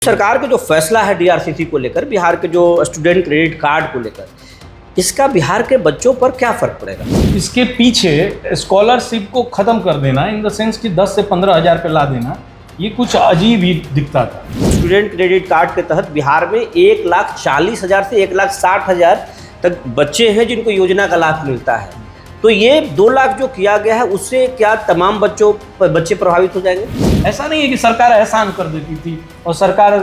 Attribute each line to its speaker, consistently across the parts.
Speaker 1: सरकार का जो फैसला है डीआरसीसी को लेकर, बिहार के जो स्टूडेंट क्रेडिट कार्ड को लेकर, इसका बिहार के बच्चों पर क्या फर्क पड़ेगा?
Speaker 2: इसके पीछे स्कॉलरशिप को ख़त्म कर देना, इन द सेंस कि 10 से 15 हज़ार पे ला देना, ये कुछ अजीब ही दिखता था।
Speaker 1: स्टूडेंट क्रेडिट कार्ड के तहत बिहार में 1,40,000 से 1,60,000 तक बच्चे हैं जिनको योजना का लाभ मिलता है। तो ये 2 लाख जो किया गया है, उससे क्या तमाम बच्चे प्रभावित हो जाएंगे?
Speaker 2: ऐसा नहीं है कि सरकार एहसान कर देती थी और सरकार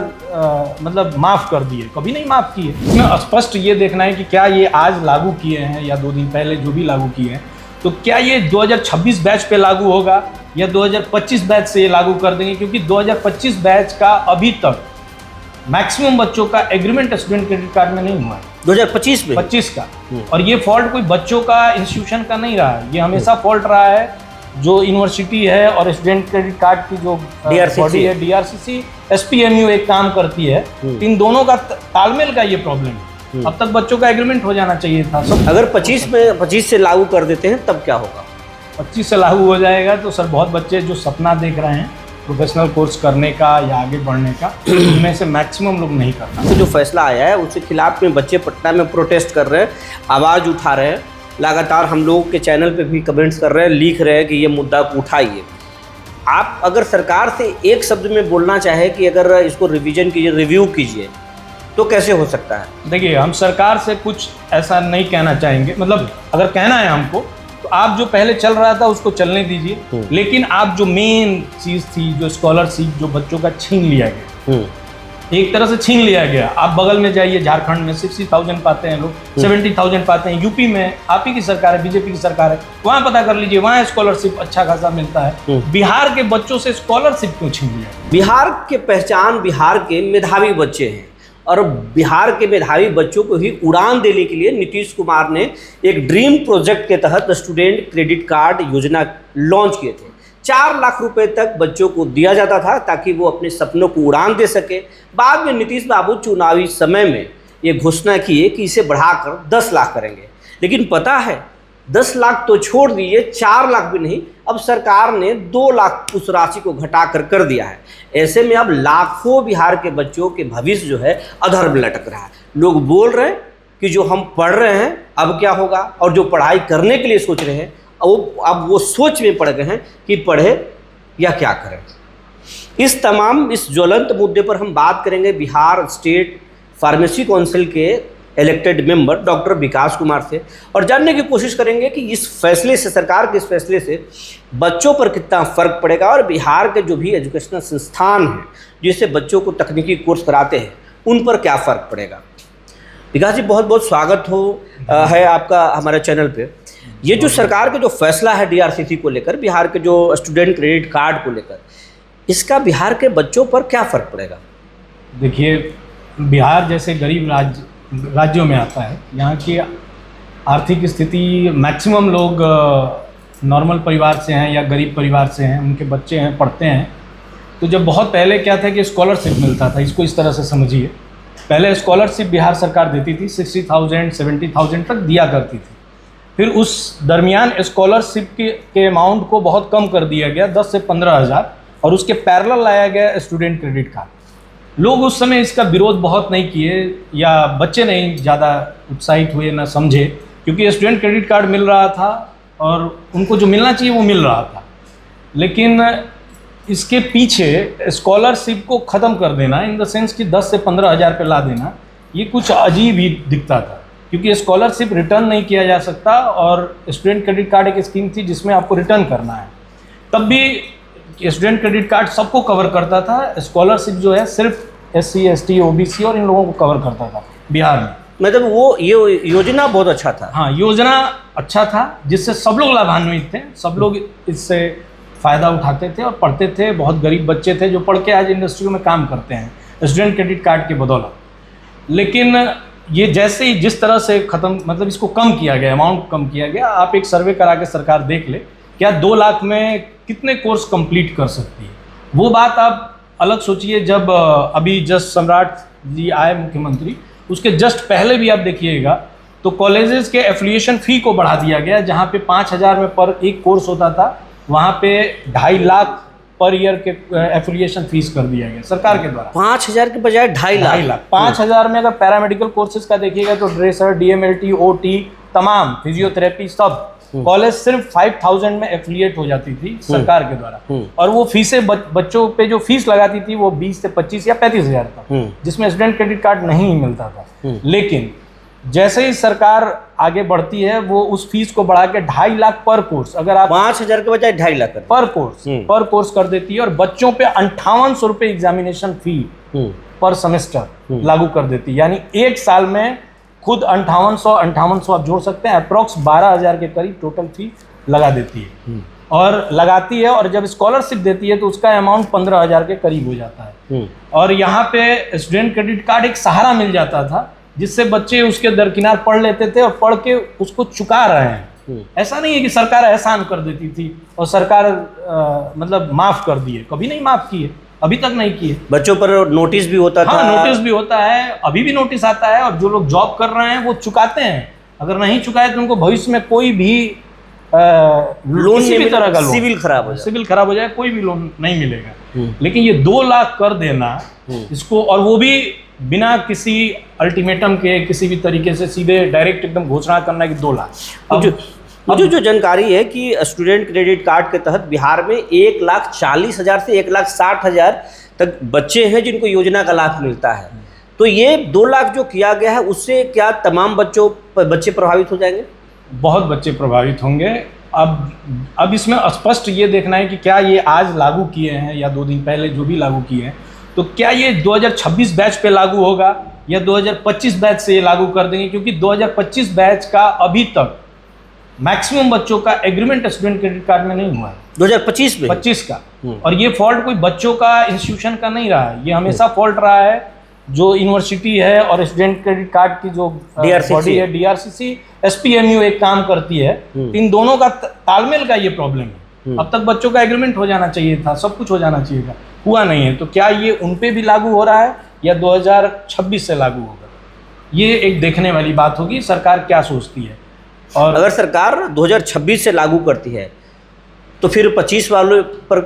Speaker 2: मतलब माफ़ कर दिए, कभी नहीं माफ़ किए। इसमें स्पष्ट ये देखना है कि क्या ये आज लागू किए हैं या 2 दिन पहले जो भी लागू किए हैं, तो क्या ये 2026 बैच पे लागू होगा या 2025 बैच से ये लागू कर देंगे, क्योंकि 2025 बैच का अभी तक मैक्सिमम बच्चों का एग्रीमेंट स्टूडेंट क्रेडिट कार्ड में नहीं हुआ है।
Speaker 1: 2025 में
Speaker 2: 25 का। और ये फॉल्ट कोई बच्चों का इंस्टीट्यूशन का नहीं रहा है, ये हमेशा फॉल्ट रहा है जो यूनिवर्सिटी है और स्टूडेंट क्रेडिट कार्ड की जो बॉडी है डीआरसीसी, एसपीएमयू एक काम करती है, इन दोनों का तालमेल का ये प्रॉब्लम है। अब तक बच्चों का एग्रीमेंट हो जाना चाहिए था।
Speaker 1: अगर 25 से लागू कर देते हैं तब क्या होगा?
Speaker 2: 25 से लागू हो जाएगा तो सर बहुत बच्चे जो सपना देख रहे हैं प्रोफेशनल कोर्स करने का या आगे बढ़ने का, उनमें से मैक्सिमम लोग नहीं करता।
Speaker 1: तो जो फैसला आया है उसके खिलाफ में बच्चे पटना में प्रोटेस्ट कर रहे हैं, आवाज़ उठा रहे हैं, लगातार हम लोगों के चैनल पे भी कमेंट्स कर रहे हैं, लिख रहे हैं कि ये मुद्दा को उठाइए। आप अगर सरकार से एक शब्द में बोलना चाहे कि अगर इसको रिवीजन कीजिए, रिव्यू कीजिए, तो कैसे हो सकता है?
Speaker 2: देखिए, हम सरकार से कुछ ऐसा नहीं कहना चाहेंगे, मतलब अगर कहना है हमको तो आप जो पहले चल रहा था उसको चलने दीजिए, लेकिन आप जो मेन चीज़ थी, जो स्कॉलरशिप जो बच्चों का छीन लिया गया, एक तरह से छीन लिया गया। आप बगल में जाइए, झारखंड में 60,000 पाते हैं लोग, 70,000 पाते हैं। यूपी में आप ही की सरकार है, बीजेपी की सरकार है, वहाँ पता कर लीजिए, वहाँ स्कॉलरशिप अच्छा खासा मिलता है। बिहार के बच्चों से स्कॉलरशिप क्यों छीन लिया?
Speaker 1: बिहार के पहचान बिहार के मेधावी बच्चे हैं, और बिहार के मेधावी बच्चों को ही उड़ान देने के लिए नीतीश कुमार ने एक ड्रीम प्रोजेक्ट के तहत स्टूडेंट क्रेडिट कार्ड योजना लॉन्च किए थे। 4 लाख रुपए तक बच्चों को दिया जाता था ताकि वो अपने सपनों को उड़ान दे सके। बाद में नीतीश बाबू चुनावी समय में ये घोषणा किए कि इसे बढ़ाकर 10 लाख करेंगे, लेकिन पता है 10 लाख तो छोड़ दीजिए, 4 लाख भी नहीं, अब सरकार ने 2 लाख उस राशि को घटाकर कर दिया है। ऐसे में अब लाखों बिहार के बच्चों के भविष्य जो है अधर में लटक रहा है। लोग बोल रहे हैं कि जो हम पढ़ रहे हैं अब क्या होगा, और जो पढ़ाई करने के लिए सोच रहे हैं अब वो सोच में पड़ गए हैं कि पढ़े या क्या करें। इस ज्वलंत मुद्दे पर हम बात करेंगे बिहार स्टेट फार्मेसी काउंसिल के इलेक्टेड मेंबर डॉक्टर विकास कुमार से, और जानने की कोशिश करेंगे कि इस फैसले से, सरकार के इस फैसले से बच्चों पर कितना फ़र्क पड़ेगा, और बिहार के जो भी एजुकेशनल संस्थान हैं जिससे बच्चों को तकनीकी कोर्स कराते हैं उन पर क्या फ़र्क पड़ेगा। विकास जी, बहुत बहुत स्वागत है आपका हमारे चैनल पे। ये जो सरकार का जो फैसला है डीआरसीसी को लेकर, बिहार के जो स्टूडेंट क्रेडिट कार्ड को लेकर, इसका बिहार के बच्चों पर क्या फ़र्क पड़ेगा?
Speaker 2: देखिए, बिहार जैसे गरीब राज्यों में आता है, यहाँ की आर्थिक स्थिति, मैक्सिमम लोग नॉर्मल परिवार से हैं या गरीब परिवार से हैं, उनके बच्चे हैं, पढ़ते हैं। तो जब बहुत पहले क्या था कि स्कॉलरशिप मिलता था, इसको इस तरह से समझिए, पहले स्कॉलरशिप बिहार सरकार देती थी, 60,000 70,000 तक दिया करती थी। फिर उस दरमियान स्कॉलरशिप के अमाउंट को बहुत कम कर दिया गया, 10 से 15 हज़ार, और उसके पैरेलल लाया गया स्टूडेंट क्रेडिट कार्ड। लोग उस समय इसका विरोध बहुत नहीं किए, या बच्चे नहीं ज़्यादा उत्साहित हुए, ना समझे, क्योंकि स्टूडेंट क्रेडिट कार्ड मिल रहा था और उनको जो मिलना चाहिए वो मिल रहा था। लेकिन इसके पीछे स्कॉलरशिप को ख़त्म कर देना, इन द सेंस कि 10 से 15 हज़ार पे ला देना, ये कुछ अजीब ही दिखता था, क्योंकि स्कॉलरशिप रिटर्न नहीं किया जा सकता, और स्टूडेंट क्रेडिट कार्ड एक स्कीम थी जिसमें आपको रिटर्न करना है। तब भी स्टूडेंट क्रेडिट कार्ड सबको कवर करता था, स्कॉलरशिप जो है सिर्फ SC ST OBC और इन लोगों को कवर करता था बिहार में।
Speaker 1: मतलब वो ये योजना बहुत अच्छा था।
Speaker 2: हाँ, योजना अच्छा था, जिससे सब लोग लाभान्वित थे, सब लोग इससे फ़ायदा उठाते थे और पढ़ते थे। बहुत गरीब बच्चे थे जो पढ़ के आज इंडस्ट्री में काम करते हैं स्टूडेंट क्रेडिट कार्ड के बदौलत। लेकिन ये जैसे ही जिस तरह से ख़त्म, मतलब इसको कम किया गया, अमाउंट कम किया गया। आप एक सर्वे करा के सरकार देख ले, क्या 2 लाख में कितने कोर्स कंप्लीट कर सकती है, वो बात आप अलग सोचिए। जब अभी जस्ट सम्राट जी आए मुख्यमंत्री, उसके जस्ट पहले भी आप देखिएगा तो कॉलेजेस के एफिलिएशन फ़ी को बढ़ा दिया गया। जहाँ पे 5,000 में पर एक कोर्स होता था, वहाँ पे 2.5 लाख पर ईयर के एफिलिएशन फीस कर दिया गया सरकार के द्वारा।
Speaker 1: 5,000 के बजाय 2.5 लाख।
Speaker 2: 5,000 में अगर पैरामेडिकल कोर्सेज का देखिएगा तो ड्रेसर, डीएमएलटी, ओटी, तमाम फिजियोथेरेपी सब कॉलेज सिर्फ 5,000 में एफिलिएट हो जाती थी सरकार के द्वारा। और वो फीसें बच्चों पे जो फीस लगाती थी वो 20 से 25 या 35,000 तक, जिसमें स्टूडेंट क्रेडिट कार्ड नहीं मिलता था। लेकिन जैसे ही सरकार आगे बढ़ती है वो उस फीस को बढ़ा के 2.5 लाख पर कोर्स, अगर आप
Speaker 1: 5,000 के बजाय 2.5 लाख
Speaker 2: पर कोर्स कर देती है, और बच्चों पे 5800 रुपये एग्जामिनेशन फी पर सेमेस्टर लागू कर देती है। यानी एक साल में खुद 5800 आप जोड़ सकते हैं, अप्रोक्स 12,000 के करीब टोटल फी लगा देती है और लगाती है। और जब स्कॉलरशिप देती है तो उसका अमाउंट 15,000 के करीब हो जाता है। और यहाँ पे स्टूडेंट क्रेडिट कार्ड एक सहारा मिल जाता था जिससे बच्चे उसके दरकिनार पढ़ लेते थे और पढ़ के उसको चुका रहे हैं। ऐसा नहीं है कि सरकार एहसान कर देती थी और सरकार मतलब माफ़ कर दिए, कभी नहीं माफ़ किए, अभी तक नहीं किए।
Speaker 1: बच्चों पर नोटिस भी होता था।
Speaker 2: हाँ, नोटिस भी होता है, अभी भी नोटिस आता है। और जो लोग जॉब कर रहे हैं वो चुकाते हैं, अगर नहीं चुकाए तो उनको भविष्य में कोई भी
Speaker 1: लोन
Speaker 2: किसी भी तरह का लोन,
Speaker 1: सिविल खराब हो जाए,
Speaker 2: कोई भी लोन नहीं मिलेगा। लेकिन ये 2 लाख कर देना इसको, और वो भी बिना किसी अल्टीमेटम के, किसी भी तरीके से सीधे डायरेक्ट एकदम घोषणा करना कि 2 लाख।
Speaker 1: मुझे जो जानकारी है कि स्टूडेंट क्रेडिट कार्ड के तहत बिहार में 1,40,000 से 1,60,000 तक बच्चे हैं जिनको योजना का लाभ मिलता है। तो ये 2 लाख जो किया गया है उससे क्या तमाम बच्चे प्रभावित हो जाएंगे?
Speaker 2: बहुत बच्चे प्रभावित होंगे। अब इसमें स्पष्ट ये देखना है कि क्या ये आज लागू किए हैं या 2 दिन पहले जो भी लागू किए हैं, तो क्या ये 2026 बैच पे लागू होगा या 2025 बैच से ये लागू कर देंगे? क्योंकि 2025 बैच का अभी तक मैक्सिमम बच्चों का एग्रीमेंट स्टूडेंट क्रेडिट कार्ड में नहीं हुआ है।
Speaker 1: 2025 में
Speaker 2: 25 का। और ये फॉल्ट कोई बच्चों का, इंस्टीट्यूशन का नहीं रहा है, ये हमेशा फॉल्ट रहा है जो यूनिवर्सिटी है और स्टूडेंट क्रेडिट कार्ड की जो बॉडी है DRCC, SPMU एक काम करती है। इन दोनों का तालमेल का ये प्रॉब्लम है। अब तक बच्चों का एग्रीमेंट हो जाना चाहिए था, सब कुछ हो जाना चाहिए था, हुआ नहीं है। तो क्या ये उन पे भी लागू हो रहा है या 2026 से लागू होगा? ये एक देखने वाली बात होगी, सरकार क्या सोचती है। और
Speaker 1: अगर सरकार 2026 से लागू करती है तो फिर 25 वालों पर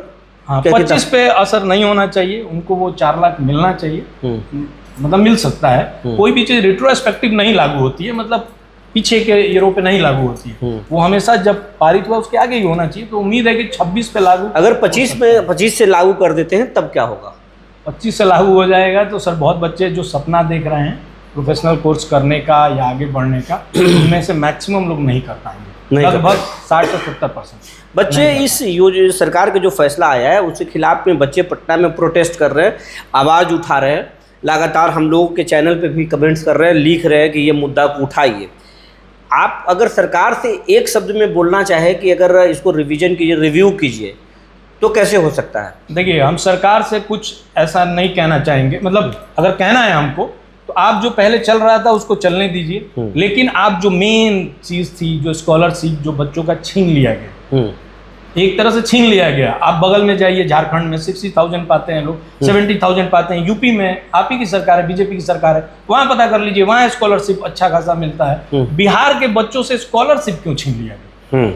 Speaker 2: 25 पे असर नहीं होना चाहिए, उनको वो 4 लाख मिलना चाहिए। मतलब मिल सकता है। कोई भी चीज़ रिट्रोस्पेक्टिव नहीं लागू होती है, मतलब पीछे के ईयरों पे नहीं लागू होती है, वो हमेशा जब पारित हुआ उसके आगे ही होना चाहिए। तो उम्मीद है कि 26 पे लागू,
Speaker 1: अगर 25 से लागू कर देते हैं तब क्या होगा?
Speaker 2: 25 से लागू हो जाएगा तो सर बहुत बच्चे जो सपना देख रहे हैं प्रोफेशनल कोर्स करने का या आगे बढ़ने का, उनमें से मैक्सिमम लोग नहीं कर पाएंगे, लगभग 60 से 70%
Speaker 1: बच्चे। इस सरकार का जो फैसला आया है उसके खिलाफ में बच्चे पटना में प्रोटेस्ट कर रहे हैं, आवाज़ उठा रहे हैं, लगातार हम लोगों के चैनल पे भी कमेंट्स कर रहे हैं, लिख रहे हैं कि ये मुद्दा को उठाइए। आप अगर सरकार से एक शब्द में बोलना चाहे कि अगर इसको रिवीजन कीजिए, रिव्यू कीजिए, तो कैसे हो सकता है?
Speaker 2: देखिए, हम सरकार से कुछ ऐसा नहीं कहना चाहेंगे, मतलब अगर कहना है हमको तो आप जो पहले चल रहा था उसको चलने दीजिए, लेकिन आप जो मेन चीज़ थी, जो स्कॉलरशिप जो बच्चों का छीन लिया गया, एक तरह से छीन लिया गया। आप बगल में जाइए, झारखंड में 60,000 पाते हैं लोग, 70,000 पाते हैं। यूपी में आप ही की सरकार है, बीजेपी की सरकार है, वहाँ पता कर लीजिए, वहाँ स्कॉलरशिप अच्छा खासा मिलता है। बिहार के बच्चों से स्कॉलरशिप क्यों छीन लिया गया?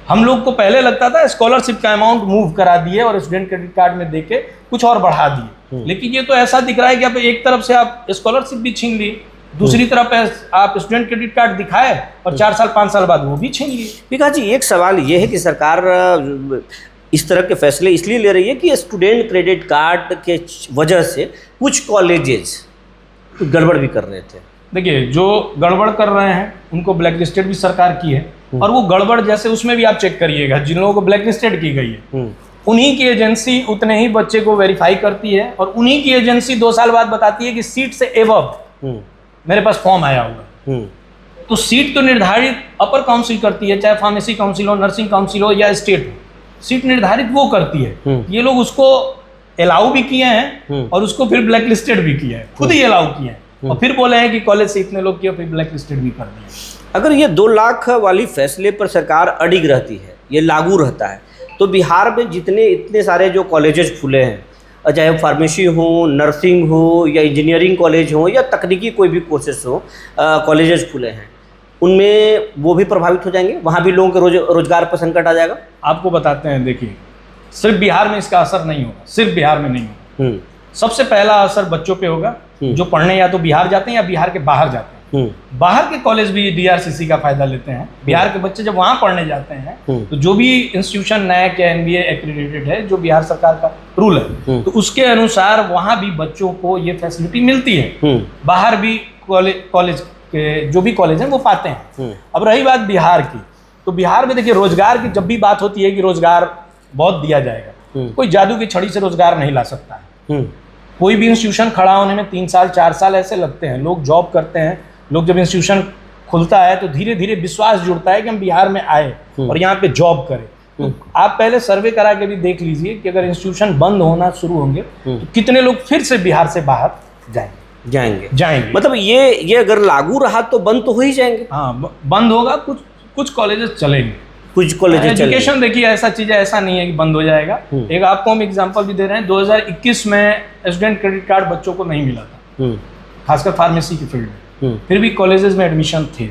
Speaker 2: हम लोग को पहले लगता था स्कॉलरशिप का अमाउंट मूव करा दिए और स्टूडेंट क्रेडिट कार्ड में देके कुछ और बढ़ा दिए, लेकिन ये तो ऐसा दिख रहा है कि आप एक तरफ से आप स्कॉलरशिप भी छीन ली, दूसरी तरफ आप स्टूडेंट क्रेडिट कार्ड दिखाए और 4 साल 5 साल बाद वो भी छीन लिए।
Speaker 1: विकास जी, एक सवाल ये है कि सरकार इस तरह के फैसले इसलिए ले रही है कि स्टूडेंट क्रेडिट कार्ड के वजह से कुछ कॉलेजेस गड़बड़ भी कर रहे थे।
Speaker 2: देखिए, जो गड़बड़ कर रहे हैं उनको ब्लैक लिस्टेड भी सरकार की है, और वो गड़बड़ जैसे उसमें भी आप चेक करिएगा, जिन लोगों को ब्लैक लिस्टेड की गई है उन्हीं की एजेंसी उतने ही बच्चे को वेरीफाई करती है, और उन्हीं की एजेंसी 2 साल बाद बताती है कि सीट से एबव मेरे पास फॉर्म आया हुआ। तो सीट तो निर्धारित अपर काउंसिल करती है, चाहे फार्मेसी काउंसिल हो, नर्सिंग काउंसिल हो या स्टेट हो, सीट निर्धारित वो करती है। ये लोग उसको अलाउ भी किए हैं और उसको फिर ब्लैक लिस्टेड भी किया है, खुद ही अलाउ किए हैं, और फिर बोले हैं कि कॉलेज से इतने लोग किए, फिर ब्लैक लिस्टेड भी कर दिए।
Speaker 1: अगर ये 2 लाख वाली फैसले पर सरकार अडिग रहती है, ये लागू रहता है, तो बिहार में जितने इतने सारे जो कॉलेजेस खुले हैं, चाहे फार्मेसी हो, नर्सिंग हो या इंजीनियरिंग कॉलेज हो या तकनीकी कोई भी कोर्सेस हो, कॉलेजेस खुले हैं, उनमें वो भी प्रभावित हो जाएंगे, वहाँ भी लोगों के रोजगार पर संकट आ जाएगा।
Speaker 2: आपको बताते हैं, देखिए, सिर्फ बिहार में इसका असर नहीं होगा, सिर्फ बिहार में नहीं होगा। सबसे पहला असर बच्चों पे होगा जो पढ़ने या तो बिहार जाते हैं या बिहार के बाहर जाते हैं। बाहर के कॉलेज भी डीआरसीसी का फायदा लेते हैं। बिहार के बच्चे जब वहां पढ़ने जाते हैं तो जो भी इंस्टीट्यूशन नैक या एनबीए एक्रेडिटेड है, जो बिहार सरकार का रूल है, तो उसके अनुसार वहां भी बच्चों को ये फैसिलिटी मिलती है। बाहर भी कॉलेज के जो भी कॉलेज हैं वो पाते हैं। अब रही बात बिहार की, तो बिहार में देखिए रोजगार की जब भी बात होती है कि रोजगार बहुत दिया जाएगा, कोई जादू की छड़ी से रोजगार नहीं ला सकता है। कोई भी इंस्टीट्यूशन खड़ा होने में 3 साल 4 साल ऐसे लगते हैं। लोग जॉब करते हैं, लोग जब इंस्टीट्यूशन खुलता है तो धीरे धीरे विश्वास जुड़ता है कि हम बिहार में आए और यहाँ पे जॉब करें। तो आप पहले सर्वे करा के भी देख लीजिए कि अगर इंस्टीट्यूशन बंद होना शुरू होंगे तो कितने लोग फिर से बिहार से बाहर जाएंगे।
Speaker 1: मतलब ये अगर लागू रहा तो बंद तो हो ही जाएंगे।
Speaker 2: हाँ, बंद होगा, कुछ कॉलेजेस चलेंगे,
Speaker 1: कुछ कॉलेजेस
Speaker 2: एजुकेशन देखिए ऐसा चीज है, ऐसा नहीं है कि बंद हो जाएगा। एक आपको हम एग्जांपल भी दे रहे हैं, 2021 में स्टूडेंट क्रेडिट कार्ड बच्चों को नहीं मिला था, खासकर फार्मेसी की फील्ड में। फिर भी कॉलेजेस में एडमिशन थे।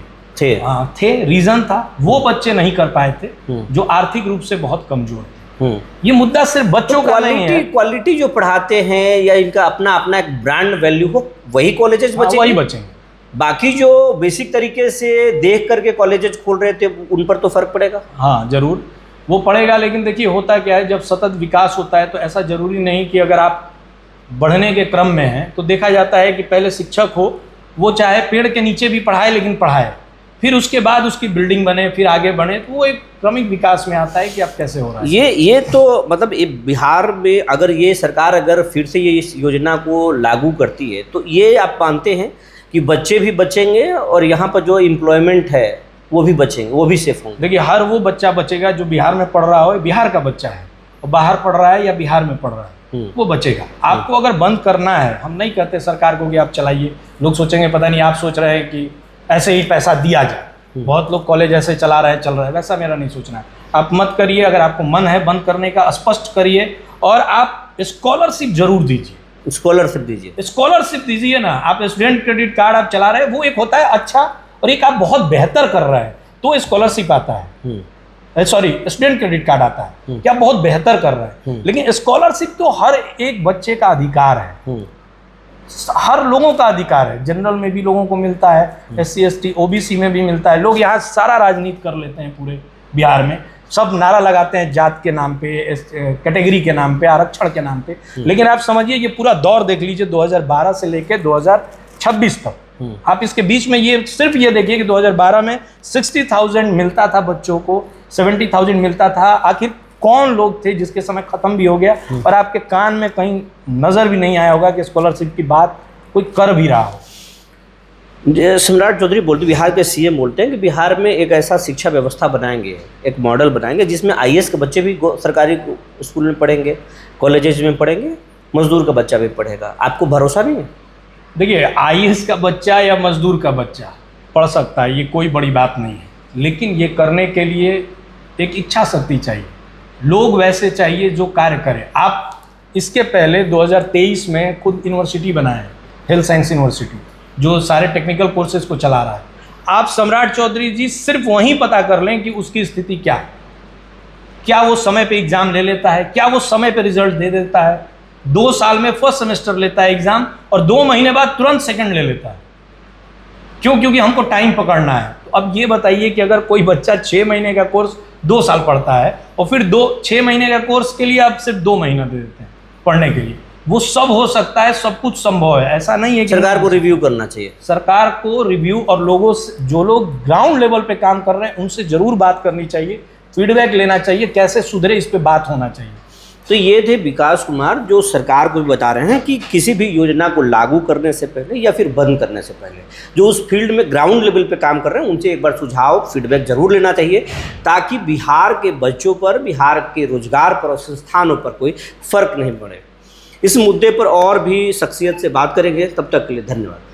Speaker 2: रीजन था वो बच्चे नहीं कर पाए थे जो आर्थिक रूप से बहुत कमजोर थे। ये मुद्दा सिर्फ बच्चों का नहीं है।
Speaker 1: क्वालिटी जो पढ़ाते हैं या इनका अपना अपना एक ब्रांड वैल्यू हो, वही कॉलेजेस बचेंगे।
Speaker 2: वही बचेंगे।
Speaker 1: बाकी जो बेसिक तरीके से देख करके कॉलेजेस खोल रहे थे उन पर तो फर्क पड़ेगा।
Speaker 2: हाँ जरूर वो पड़ेगा, लेकिन देखिए होता क्या है, जब सतत विकास होता है तो ऐसा जरूरी नहीं कि अगर आप बढ़ने के क्रम में हैं तो देखा जाता है कि पहले शिक्षक हो, वो चाहे पेड़ के नीचे भी पढ़ाए लेकिन पढ़ाए, फिर उसके बाद उसकी बिल्डिंग बने, फिर आगे बढ़े, तो वो एक क्रमिक विकास में आता है कि अब कैसे हो रहा है।
Speaker 1: ये तो मतलब बिहार में अगर ये सरकार अगर फिर से ये इस योजना को लागू करती है तो ये आप मानते हैं कि बच्चे भी बचेंगे और यहाँ पर जो एम्प्लॉयमेंट है वो भी बचेंगे, वो भी सेफ होंगे।
Speaker 2: देखिए हर वो बच्चा बचेगा जो बिहार में पढ़ रहा हो, बिहार का बच्चा है और बाहर पढ़ रहा है या बिहार में पढ़ रहा है, वो बचेगा। आपको अगर बंद करना है, हम नहीं कहते सरकार को कि आप चलाइए, लोग सोचेंगे पता नहीं आप सोच रहे हैं कि ऐसे ही पैसा दिया जाए, बहुत लोग कॉलेज ऐसे चला रहे हैं, चल रहा है, वैसा मेरा नहीं सोचना है। आप मत करिए, अगर आपको मन है बंद करने का स्पष्ट करिए और आप स्कॉलरशिप जरूर दीजिए। स्कॉलरशिप दीजिए ना। आप स्टूडेंट क्रेडिट कार्ड आप चला रहे हैं, वो एक होता है अच्छा, और एक आप बहुत बेहतर कर रहे हैं तो स्कॉलरशिप आता है, सॉरी स्टूडेंट क्रेडिट कार्ड आता है कि आप बहुत बेहतर कर रहे हैं। लेकिन स्कॉलरशिप तो हर एक बच्चे का अधिकार है, हर लोगों का अधिकार है। जनरल में भी लोगों को मिलता है, SC ST OBC में भी मिलता है। लोग यहाँ सारा राजनीति कर लेते हैं पूरे बिहार में, सब नारा लगाते हैं जात के नाम पे, कैटेगरी के नाम पे, आरक्षण के नाम पे। लेकिन आप समझिए ये पूरा दौर देख लीजिए 2012 से लेकर 2026 तक। आप इसके बीच में ये सिर्फ ये देखिए कि 2012 में 60,000 मिलता था बच्चों को, 70,000 मिलता था। आखिर कौन लोग थे जिसके समय खत्म भी हो गया और आपके कान में कहीं नजर भी नहीं आया होगा कि स्कॉलरशिप की बात कोई कर भी रहा हो।
Speaker 1: सम्राट चौधरी बोलते, बिहार के CM बोलते हैं कि बिहार में एक ऐसा शिक्षा व्यवस्था बनाएंगे, एक मॉडल बनाएंगे जिसमें IAS के बच्चे भी सरकारी स्कूल में पढ़ेंगे, कॉलेजेस में पढ़ेंगे, मजदूर का बच्चा भी पढ़ेगा। आपको भरोसा नहीं है?
Speaker 2: देखिए IAS का बच्चा या मजदूर का बच्चा पढ़ सकता है, ये कोई बड़ी बात नहीं है, लेकिन ये करने के लिए एक इच्छा शक्ति चाहिए, लोग वैसे चाहिए जो कार्य करें। आप इसके पहले 2023 में खुद यूनिवर्सिटी बनाए, हेल्थ साइंस यूनिवर्सिटी, जो सारे टेक्निकल कोर्सेज को चला रहा है। आप सम्राट चौधरी जी सिर्फ वहीं पता कर लें कि उसकी स्थिति क्या है, क्या वो समय पे एग्जाम ले लेता है, क्या वो समय पे रिजल्ट दे देता है, 2 साल में फर्स्ट सेमेस्टर लेता है एग्जाम और 2 महीने बाद तुरंत सेकंड ले लेता है। क्यों? क्योंकि हमको टाइम पकड़ना है। तो अब ये बताइए कि अगर कोई बच्चा 6 महीने का कोर्स 2 साल पढ़ता है और फिर 6 महीने का कोर्स के लिए आप सिर्फ 2 महीना दे देते हैं पढ़ने के लिए, वो सब हो सकता है, सब कुछ संभव है। ऐसा नहीं है कि
Speaker 1: सरकार को रिव्यू करना चाहिए,
Speaker 2: सरकार को रिव्यू और लोगों से, जो लोग ग्राउंड लेवल पे काम कर रहे हैं उनसे जरूर बात करनी चाहिए, फीडबैक लेना चाहिए, कैसे सुधरे इस पे बात होना चाहिए।
Speaker 1: तो ये थे विकास कुमार जो सरकार को भी बता रहे हैं कि किसी भी योजना को लागू करने से पहले या फिर बंद करने से पहले जो उस फील्ड में ग्राउंड लेवल पे काम कर रहे हैं उनसे एक बार सुझाव फीडबैक जरूर लेना चाहिए, ताकि बिहार के बच्चों पर, बिहार के रोजगार पर और संस्थानों पर कोई फर्क नहीं पड़े। इस मुद्दे पर और भी शख्सियत से बात करेंगे, तब तक के लिए धन्यवाद।